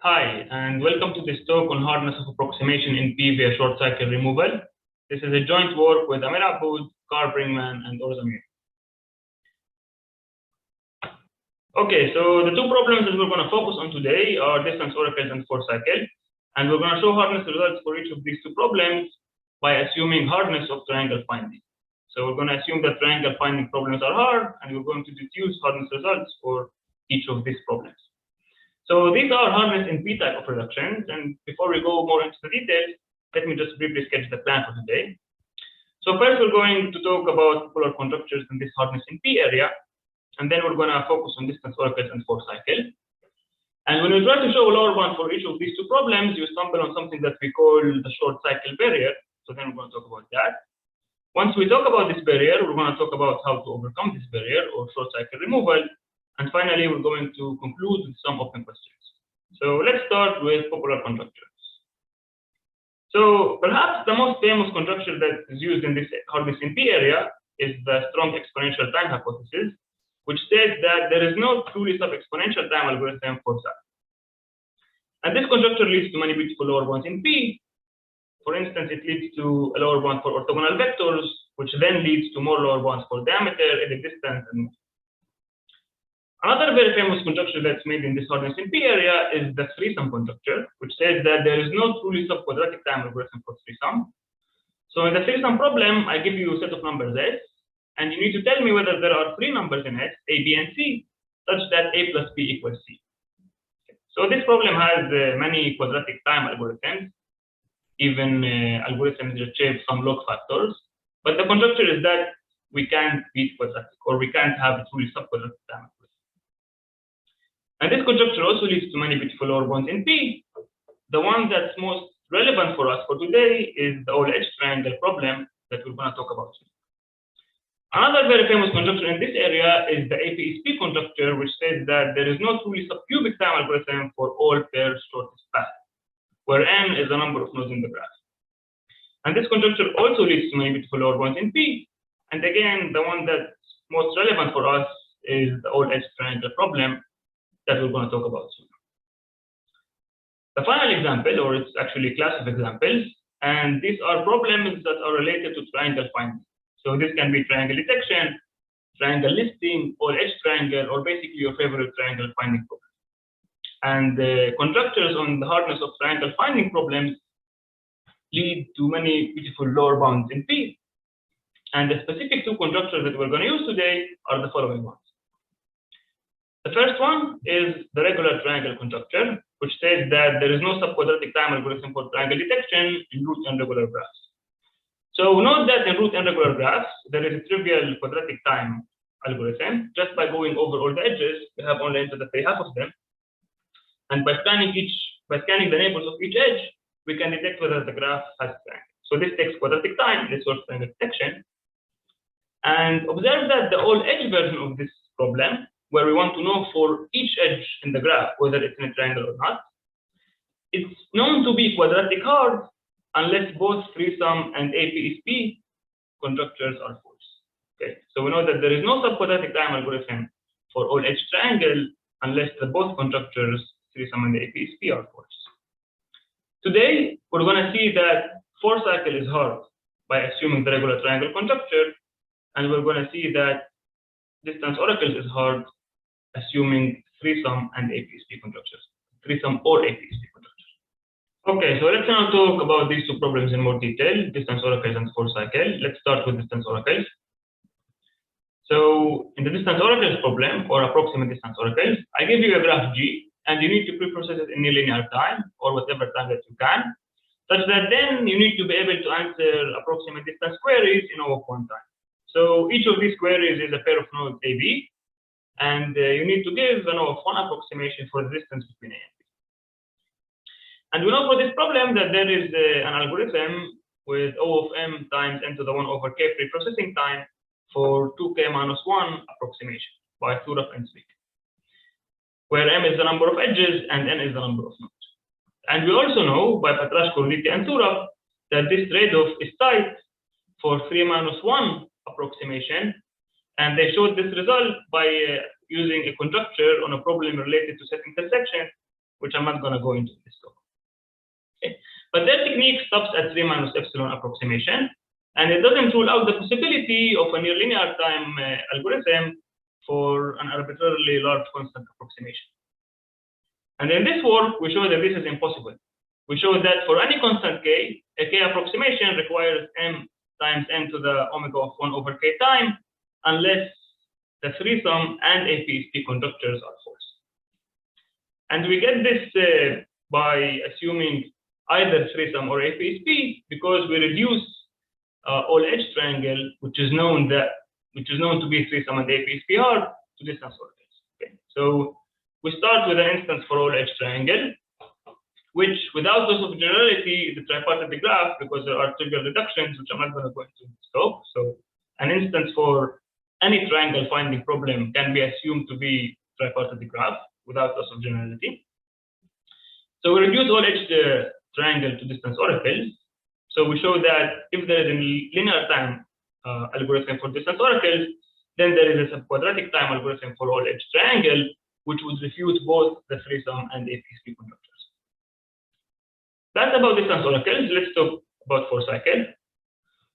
Hi, and welcome to this talk on hardness of approximation in P via short cycle removal. This is a joint work with Amir, Abboud, Karl, Bringmann, and Zamir. Okay, so the two problems that we're going to focus on today are distance oracles and force cycle, and we're going to show hardness results for each of these two problems by assuming hardness of triangle finding. So we're going to assume that triangle finding problems are hard, and we're going to deduce hardness results for each of these problems. So these are hardness in P type of reductions, and before we go more into the details, let me just briefly sketch the plan for today. So first we're going to talk about polar conjectures in this hardness in P area, and then we're going to focus on distance oracles and force cycle. And when we try to show a lower bound for each of these two problems, you stumble on something that we call the short cycle barrier. So then we're going to talk about that. Once we talk about this barrier, we're going to talk about how to overcome this barrier or short cycle removal. And finally, we're going to conclude with some open questions. So let's start with popular conjectures. So perhaps the most famous conjecture that is used in this hardness in P area is the strong exponential time hypothesis, which states that there is no truly sub-exponential time algorithm for that. And this conjecture leads to many beautiful lower bounds in P. For instance, it leads to a lower bound for orthogonal vectors, which then leads to more lower bounds for diameter, edit distance, and more. Another very famous conjecture that's made in this hardness in P area is the threesome conjecture, which says that there is no truly subquadratic time algorithm for threesome. So in the threesome problem, I give you a set of numbers S, and you need to tell me whether there are three numbers in S, A, B, and C, such that A plus B equals C. So this problem has many quadratic time algorithms, even algorithms that shape some log factors. But the conjecture is that we can't beat quadratic, or we can't have a truly subquadratic time algorithm. And this conjecture also leads to many beautiful lower bounds in P. The one that's most relevant for us for today is the all-edge triangle problem that we're going to talk about today. Another very famous conjecture in this area is the APSP conjecture, which says that there is no truly subcubic time algorithm for all pairs shortest path, where n is the number of nodes in the graph. And this conjecture also leads to many beautiful lower bounds in P. And again, the one that's most relevant for us is the all-edge triangle problem that we're going to talk about soon. The final example, or it's actually a class of examples, and these are problems that are related to triangle finding. So this can be triangle detection, triangle listing, or edge triangle, or basically your favorite triangle finding problem. And the conjectures on the hardness of triangle finding problems lead to many beautiful lower bounds in P. And the specific two conjectures that we're going to use today are the following ones. The first one is the regular triangle conjecture, which says that there is no subquadratic time algorithm for triangle detection in root and regular graphs. So note that in root and regular graphs, there is a trivial quadratic time algorithm. Just by going over all the edges, we have only entered the free half of them. And by scanning the neighbors of each edge, we can detect whether the graph has a triangle. So this takes quadratic time, this was triangle detection. And observe that the all edge version of this problem, where we want to know for each edge in the graph whether it's in a triangle or not, it's known to be quadratic hard unless both threesome and APSP conjectures are false. Okay, so we know that there is no subquadratic time algorithm for all edge triangle unless the both conjectures, threesome and APSP, are false. Today, we're going to see that force cycle is hard by assuming the regular triangle conjecture, and we're going to see that distance oracles is hard assuming threesome and APSP conjectures, threesome or APSP conjectures. Okay, so let's now talk about these two problems in more detail, distance oracles and force cycle. Let's start with distance oracles. So in the distance oracles problem, or approximate distance oracles, I give you a graph G, and you need to pre-process it in linear time, or whatever time that you can, such that then you need to be able to answer approximate distance queries in O of one time. So each of these queries is a pair of nodes AB, and you need to give an O of one approximation for the distance between A and B. And we know for this problem that there is an algorithm with O of m times n to the 1 over k pre-processing time for 2k minus 1 approximation by Thurov and Zwick, where m is the number of edges and n is the number of nodes. And we also know by Patrashko, and Thurov that this trade-off is tight for 3 minus 1 approximation, and they showed this result by using a conjecture on a problem related to set intersection which I'm not going to go into this talk. Okay. But their technique stops at 3 minus epsilon approximation, and it doesn't rule out the possibility of a near linear time algorithm for an arbitrarily large constant approximation. And in this work, we show that this is impossible. We show that for any constant k, a k approximation requires m times n to the omega of 1 over k time, unless the threesome and APSP conductors are false. And we get this by assuming either threesome or APSP, because we reduce all edge triangle, which is known to be threesome and APSP are, to distance orbitals. Okay. So we start with an instance for all edge triangle, which without loss of generality is a tripartite graph, because there are trivial reductions, which I'm not going to go into this talk. So an instance for any triangle finding problem can be assumed to be tripartite graph without loss of generality. So we reduce all edge triangle to distance oracles. So we show that if there is a linear time algorithm for distance oracles, then there is a subquadratic time algorithm for all edge triangle, which would refute both the threesome and APSP conductors. That's about distance oracles. Let's talk about 4-cycle.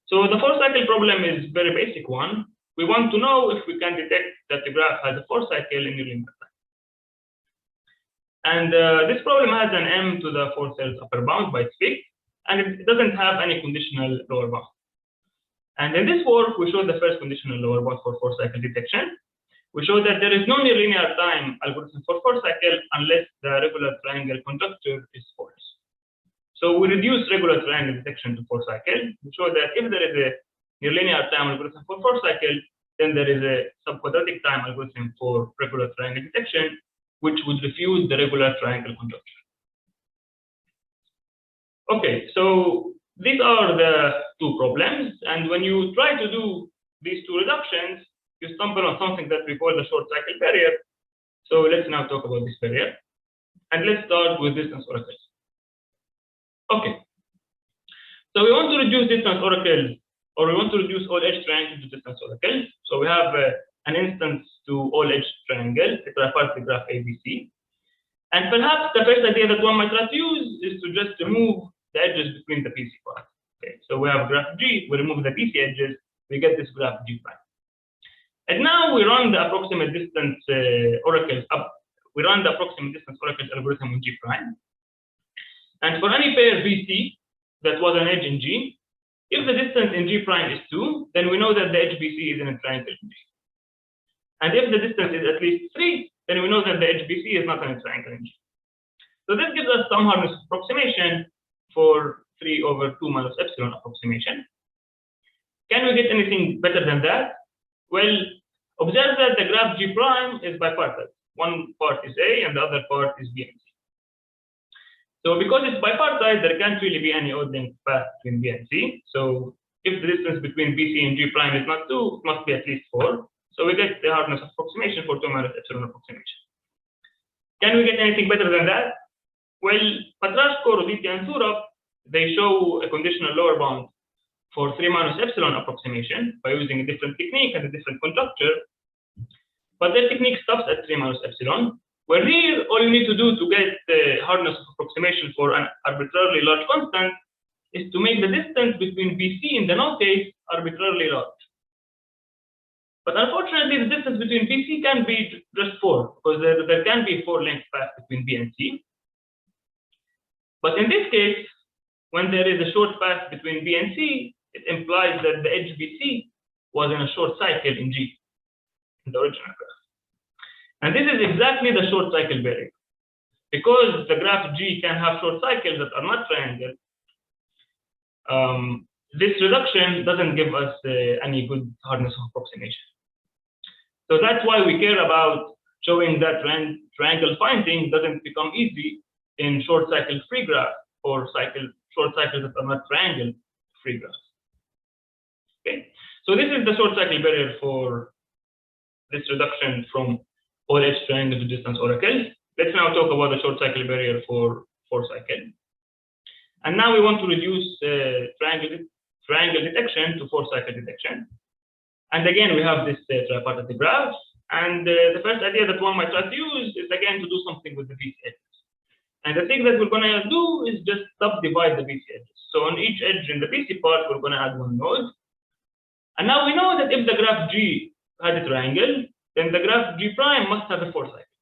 So the 4-cycle problem is a very basic one. We want to know if we can detect that the graph has a 4-cycle in linear time. And this problem has an m to the 4/3 upper bound by its peak, and it doesn't have any conditional lower bound. And in this work, we show the first conditional lower bound for 4-cycle detection. We show that there is no near linear time algorithm for 4-cycle unless the regular triangle conjecture is false. So we reduce regular triangle detection to 4-cycle. We show that if there is a near linear time algorithm for 4-cycle, then there is a subquadratic time algorithm for regular triangle detection, which would refute the regular triangle conjecture. Okay, so these are the two problems, and when you try to do these two reductions, you stumble on something that we call the short cycle barrier. So let's now talk about this barrier, and let's start with distance oracles. Okay, so we want to reduce distance oracles, or we want to reduce all edge triangles to distance oracles. So we have an instance to all edge triangle, a tripartite graph ABC. And perhaps the first idea that one might try to use is to just remove the edges between the PC parts. Okay, so we have graph G, we remove the PC edges, we get this graph G prime. And now we run the approximate distance oracles up. We run the approximate distance oracles algorithm on G prime. And for any pair BC that was an edge in G, if the distance in G prime is 2, then we know that the edge BC is in a triangle in G. And if the distance is at least 3, then we know that the edge BC is not in a triangle in G. So this gives us some hardness of approximation for 3 over 2 minus epsilon approximation. Can we get anything better than that? Well, observe that the graph G prime is bipartite. One part is A and the other part is B and C. So because it's bipartite, there can't really be any odd length path between B and C. So if the distance between BC and G prime is not 2, it must be at least 4. So we get the hardness of approximation for 2 minus epsilon approximation. Can we get anything better than that? Well, Patrashko, Roditi, and Surab, they show a conditional lower bound for 3 minus epsilon approximation by using a different technique and a different conjecture. But their technique stops at 3 minus epsilon, where here all you need to do to get the hardness of approximation for an arbitrarily large constant is to make the distance between BC in the null case arbitrarily large. But unfortunately, the distance between BC can be just 4, because there can be 4 length path between B and C. But in this case, when there is a short path between B and C, it implies that the edge BC was in a short cycle in G, in the original graph. And this is exactly the short cycle barrier. Because the graph G can have short cycles that are not triangle, this reduction doesn't give us any good hardness of approximation. So that's why we care about showing that triangle finding doesn't become easy in short cycle free graph or short cycles that are not triangle free graphs. Okay, so this is the short cycle barrier for this reduction from all edge triangle to distance oracles. Let's now talk about the short cycle barrier for 4-cycle. And now we want to reduce triangle detection to 4-cycle detection. And again, we have this tripartite graph. And the first idea that one might try to use is again to do something with the BC edges. And the thing that we're going to do is just subdivide the BC edges. So on each edge in the BC part, we're going to add one node. And now we know that if the graph G had a triangle, then the graph G prime must have a 4 cycle.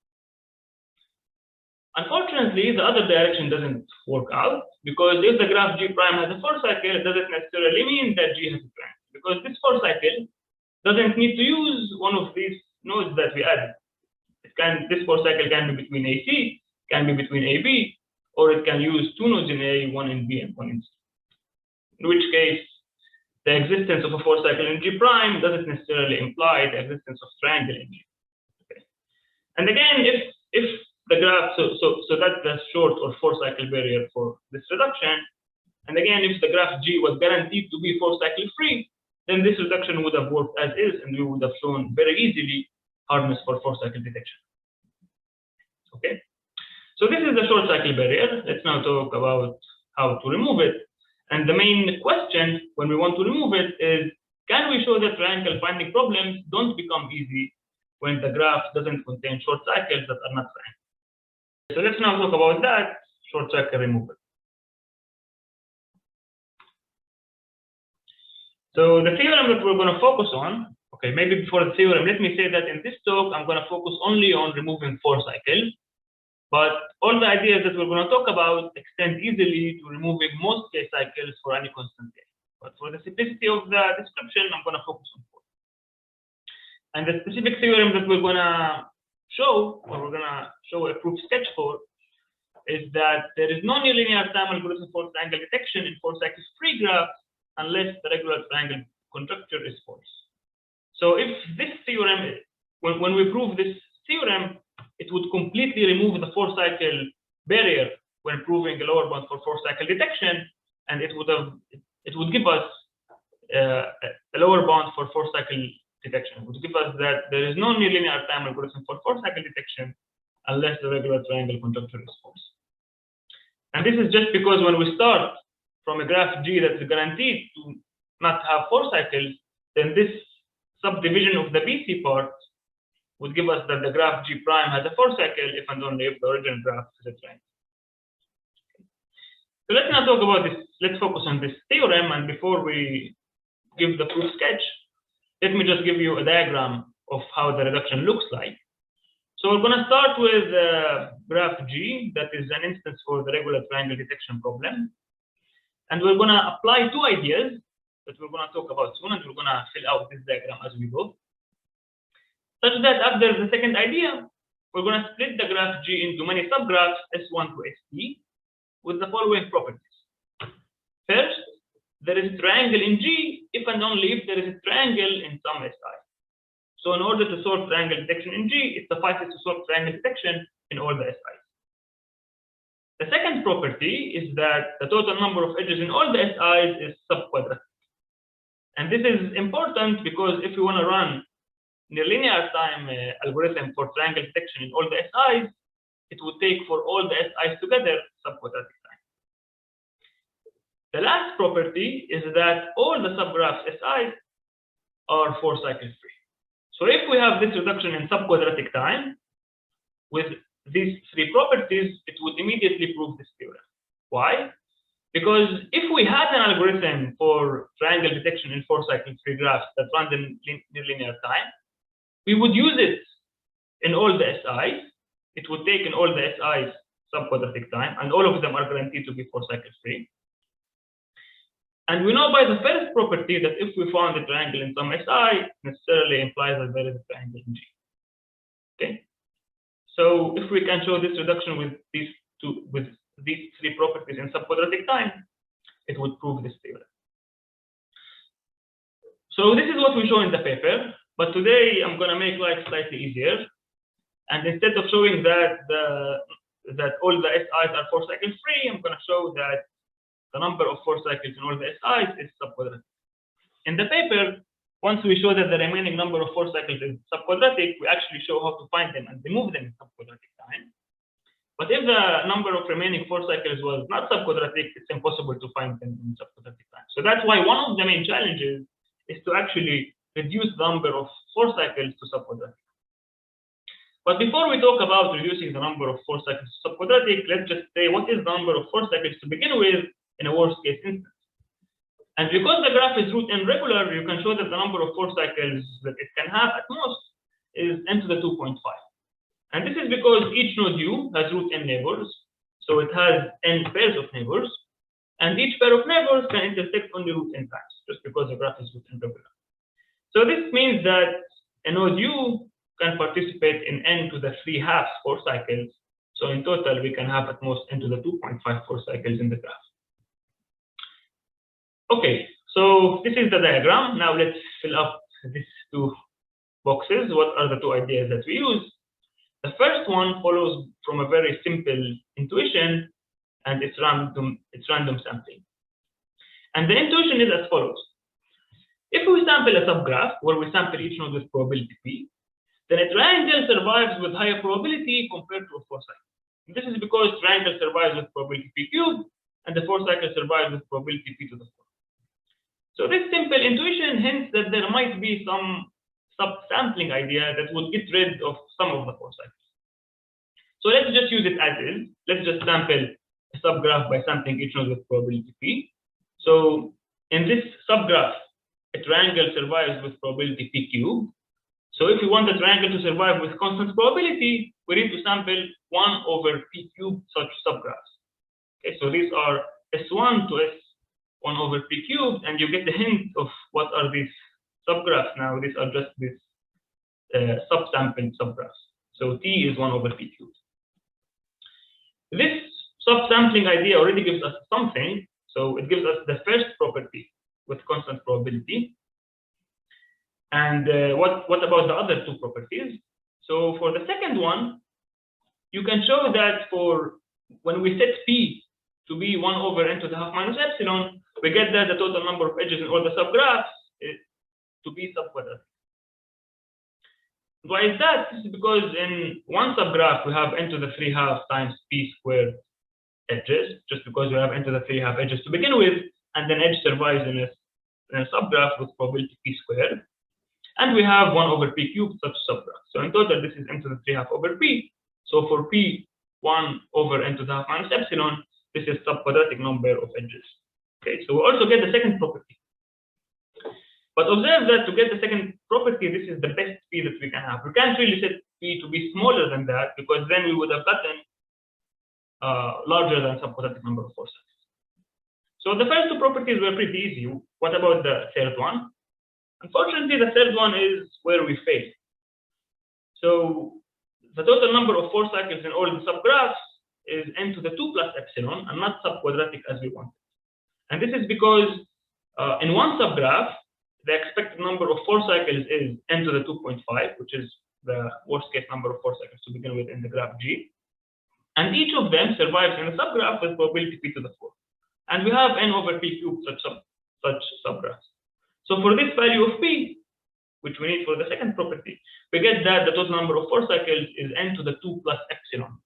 Unfortunately, the other direction doesn't work out, because if the graph G prime has a 4 cycle, it doesn't necessarily mean that G has a triangle, because this 4 cycle doesn't need to use one of these nodes that we added. This 4 cycle can be between AC, can be between AB, or it can use 2 nodes in A, 1 in B, and 1 in C. In which case, the existence of a 4 cycle in G prime doesn't necessarily imply the existence of triangle in G. Okay. And again, if the graph, so that's the short or 4 cycle barrier for this reduction. And again, if the graph G was guaranteed to be 4 cycle free, then this reduction would have worked as is, and we would have shown very easily hardness for 4 cycle detection. Okay. So this is the short cycle barrier. Let's now talk about how to remove it. And the main question when we want to remove it is, can we show that triangle finding problems don't become easy when the graph doesn't contain short cycles that are not triangles? So let's now talk about that, short cycle removal. So the theorem that we're going to focus on, okay, maybe before the theorem, let me say that in this talk, I'm going to focus only on removing 4 cycles. But all the ideas that we're going to talk about extend easily to removing most K cycles for any constant K. But for the simplicity of the description, I'm going to focus on 4. And the specific theorem that we're going to show, or we're going to show a proof sketch for, is that there is no nonlinear time algorithm for triangle detection in 4 cycles free graphs unless the regular triangle conjecture is false. So if this theorem, when we prove this theorem, it would completely remove the 4 cycle barrier when proving a lower bound for 4 cycle detection, and it would give us a lower bound for 4 cycle detection. It would give us that there is no nonlinear time algorithm for 4 cycle detection unless the regular triangle conjecture is false. And this is just because when we start from a graph G that is guaranteed to not have 4 cycles, then this subdivision of the BC part would give us that the graph G prime has a 4 cycle if and only if the original graph is a triangle. So let's now talk about this. Let's focus on this theorem, and before we give the proof sketch, let me just give you a diagram of how the reduction looks like. So we're going to start with graph G, that is an instance for the regular triangle detection problem. And we're going to apply 2 ideas that we're going to talk about soon, and we're going to fill out this diagram as we go. Such that after the second idea, we're going to split the graph G into many subgraphs S1 to ST with the following properties. First, there is a triangle in G if and only if there is a triangle in some SI. So in order to solve triangle detection in G, it suffices to solve triangle detection in all the SIs. The second property is that the total number of edges in all the SIs is subquadratic. And this is important because if you want to run nonlinear time algorithm for triangle detection in all the SIs, it would take for all the SIs together subquadratic time. The last property is that all the subgraphs SIs are 4 cycle free. So if we have this reduction in subquadratic time with these 3 properties, it would immediately prove this theorem. Why? Because if we had an algorithm for triangle detection in 4 cycle free graphs that runs in nonlinear time, we would use it in all the SIs. It would take in all the SIs subquadratic time, and all of them are guaranteed to be 4 cycle free. And we know by the first property that if we found a triangle in some SI, it necessarily implies that there is a triangle in G. Okay. So if we can show this reduction with these 3 properties in subquadratic time, it would prove this theorem. So this is what we show in the paper, but today I'm going to make life slightly easier. And instead of showing that all the SIs are 4 cycle free, I'm going to show that the number of 4 cycles in all the SIs is subquadratic. In the paper, once we show that the remaining number of 4 cycles is subquadratic, we actually show how to find them and remove them in subquadratic time. But if the number of remaining 4 cycles was not subquadratic, it's impossible to find them in subquadratic time. So that's why one of the main challenges is to actually reduce the number of 4 cycles to subquadratic. But before we talk about reducing the number of 4 cycles to subquadratic, let's just say what is the number of 4 cycles to begin with in a worst case instance. And because the graph is root n regular, you can show that the number of 4 cycles that it can have at most is n to the 2.5. And this is because each node u has root n neighbors, so it has n pairs of neighbors, and each pair of neighbors can intersect only root n times, just because the graph is root n regular. So this means that a node u can participate in n to the 3/2 4 cycles. So in total, we can have at most n to the 2.5 4 cycles in the graph. Okay, so this is the diagram. Now let's fill up these two boxes. What are the two ideas that we use? The first one follows from a very simple intuition, and it's random sampling. And the intuition is as follows. If we sample a subgraph where we sample each node with probability p, then a triangle survives with higher probability compared to a 4 cycle. This is because triangle survives with probability p cubed, and the 4 cycle survives with probability p to the 4. So this simple intuition hints that there might be some subsampling idea that would get rid of some of the 4 cycles. So let's just use it as is. Let's just sample a subgraph by sampling each node with probability p. So in this subgraph, a triangle survives with probability p cubed. So if we want the triangle to survive with constant probability, we need to sample 1 over p cubed such subgraphs. Okay, so these are S1 to S1 over p cubed, and you get the hint of what are these subgraphs now. These are just these subsampled subgraphs. So T is 1 over p cubed. This subsampling idea already gives us something. So it gives us the first property with constant probability. And what about the other two properties? So for the second one, you can show that for when we set p to be 1 over n to the half minus epsilon, we get that the total number of edges in all the subgraphs is to be subquadratic. Why is that? This is because in one subgraph we have n to the 3/2 times p squared edges, just because we have n to the 3/2 edges to begin with, and then edge survives in a subgraph with probability p squared. And we have 1 over p cubed such subgraph. So in total, this is n to the 3/2 over p. So for p 1 over n to the half minus epsilon, this is subquadratic number of edges. Okay, so we also get the second property. But observe that to get the second property, this is the best p that we can have. We can't really set p to be smaller than that, because then we would have gotten larger than subquadratic number of 4 cycles. So the first two properties were pretty easy. What about the third one? Unfortunately, the third one is where we fail. So the total number of 4 cycles in all the subgraphs is n to the 2 plus epsilon, and not subquadratic as we wanted. And this is because in one subgraph, the expected number of 4 cycles is n to the 2.5, which is the worst case number of 4 cycles to begin with in the graph G. And each of them survives in a subgraph with probability p to the 4. And we have n over p cubed such subgraphs. So for this value of p, which we need for the second property, we get that the total number of 4 cycles is n to the 2 plus epsilon,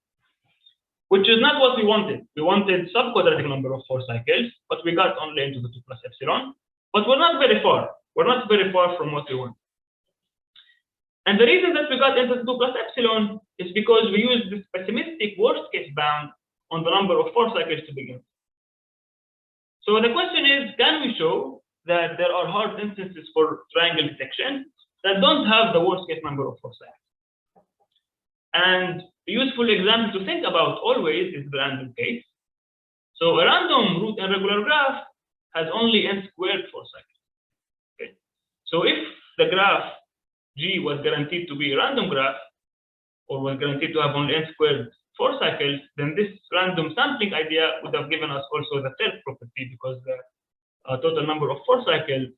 which is not what we wanted. We wanted subquadratic number of 4 cycles, but we got only n to the 2 plus epsilon. But we're not very far. We're not very far from what we want. And the reason that we got n to the 2 plus epsilon is because we used this pessimistic worst case bound on the number of 4 cycles to begin with. So the question is, can we show that there are hard instances for triangle detection that don't have the worst case number of 4 cycles? And a useful example to think about always is the random case. So a random root n regular graph has only n squared 4 cycles. Okay. So if the graph G was guaranteed to be a random graph, or was guaranteed to have only n squared 4 cycles, then this random sampling idea would have given us also the third property, because the total number of 4 cycles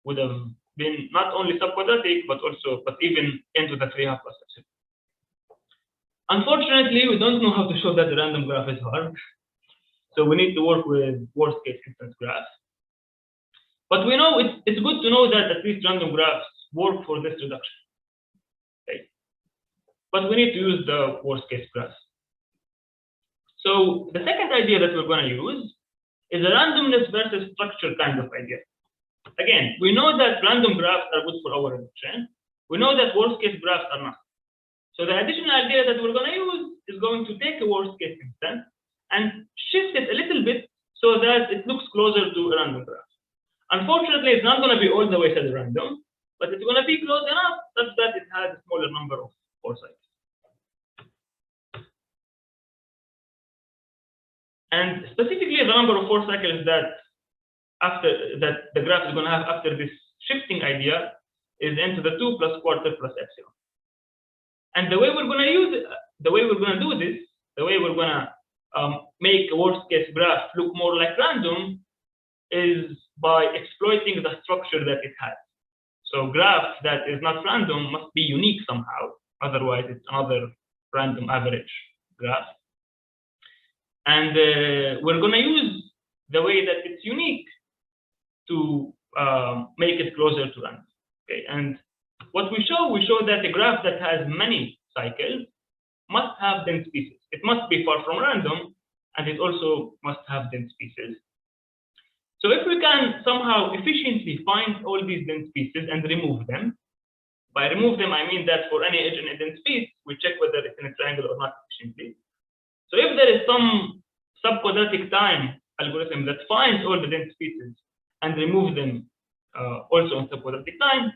would have been not only subquadratic, but even n to the 3/2 plus epsilon. Unfortunately, we don't know how to show that the random graph is hard. So we need to work with worst case instance graphs. But we know it's good to know that at least random graphs work for this reduction. Okay. But we need to use the worst case graphs. So the second idea that we're going to use is a randomness versus structure kind of idea. Again, we know that random graphs are good for our reduction. We know that worst case graphs are not. So the additional idea that we're going to use is going to take a worst case instance and shift it a little bit so that it looks closer to a random graph. Unfortunately, it's not going to be all the way to the random, but it's going to be close enough such that it has a smaller number of 4 cycles. And specifically, the number of 4 cycles that the graph is going to have after this shifting idea is n to the 2 plus quarter plus epsilon. And the way we're going to use it, the way we're going to do this, the way we're going to make a worst case graph look more like random is by exploiting the structure that it has. So graph that is not random must be unique somehow, otherwise it's another random average graph. And we're going to use the way that it's unique to make it closer to random. Okay, and what we show that the graph that has many cycles must have dense pieces. It must be far from random, and it also must have dense pieces. So if we can somehow efficiently find all these dense pieces and remove them, by remove them I mean that for any edge in a dense piece, we check whether it's in a triangle or not efficiently. So if there is some subquadratic time algorithm that finds all the dense pieces and remove them also in subquadratic time,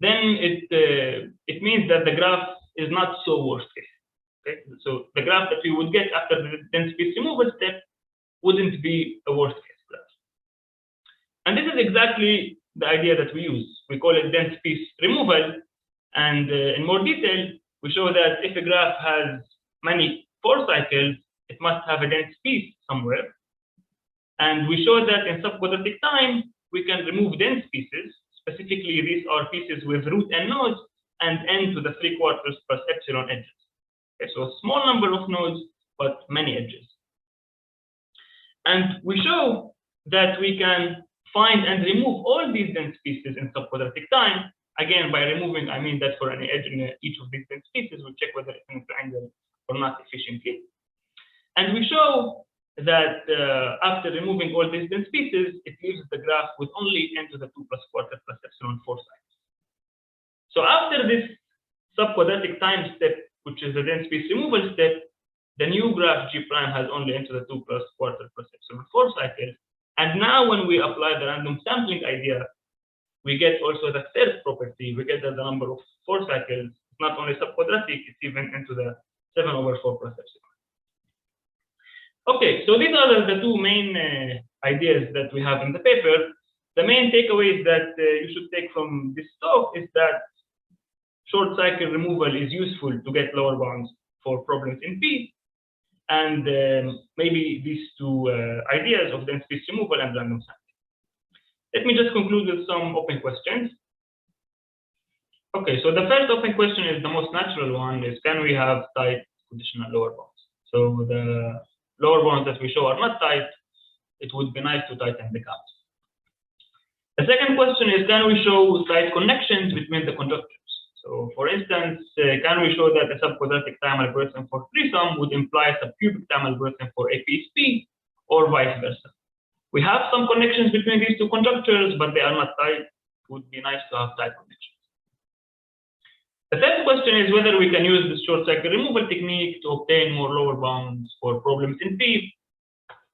then it means that the graph is not so worst case. Okay? So the graph that we would get after the dense piece removal step wouldn't be a worst case graph. And this is exactly the idea that we use. We call it dense piece removal. And in more detail, we show that if a graph has many 4 cycles, it must have a dense piece somewhere. And we show that in subquadratic time, we can remove dense pieces. Specifically, these are pieces with root n nodes and n to the 3/4 plus epsilon edges. Okay, so a small number of nodes, but many edges. And we show that we can find and remove all these dense pieces in subquadratic time. Again, by removing, I mean that for any edge in each of these dense pieces, we check whether it's in a triangle or not efficiently. And we show that after removing all these dense pieces, it leaves the graph with only n to the 2 plus quarter plus epsilon 4 cycles. So after this subquadratic time step, which is the dense piece removal step, the new graph G prime has only n to the 2 plus quarter plus epsilon 4 cycles. And now when we apply the random sampling idea, we get also the third property. We get that the number of 4 cycles is not only subquadratic, it's even n to the 7/4 plus epsilon. Okay, so these are the 2 main ideas that we have in the paper. The main takeaways that you should take from this talk is that short cycle removal is useful to get lower bounds for problems in P. And maybe these 2 ideas of dense piece removal and random sampling. Let me just conclude with some open questions. Okay, so the first open question is the most natural one, is can we have tight conditional lower bounds? So the lower bounds that we show are not tight. It would be nice to tighten the caps. The second question is, can we show tight connections between the conjectures? So for instance, can we show that a subquadratic time algorithm for 3-sum would imply a subcubic time algorithm for a piece P, or vice versa? We have some connections between these 2 conjectures, but they are not tight. It would be nice to have tight connections. The third question is whether we can use this short cycle removal technique to obtain more lower bounds for problems in P,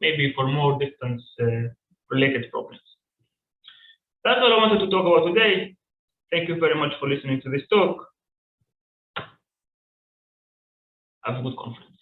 maybe for more distance related problems. That's all I wanted to talk about today. Thank you very much for listening to this talk. Have a good conference.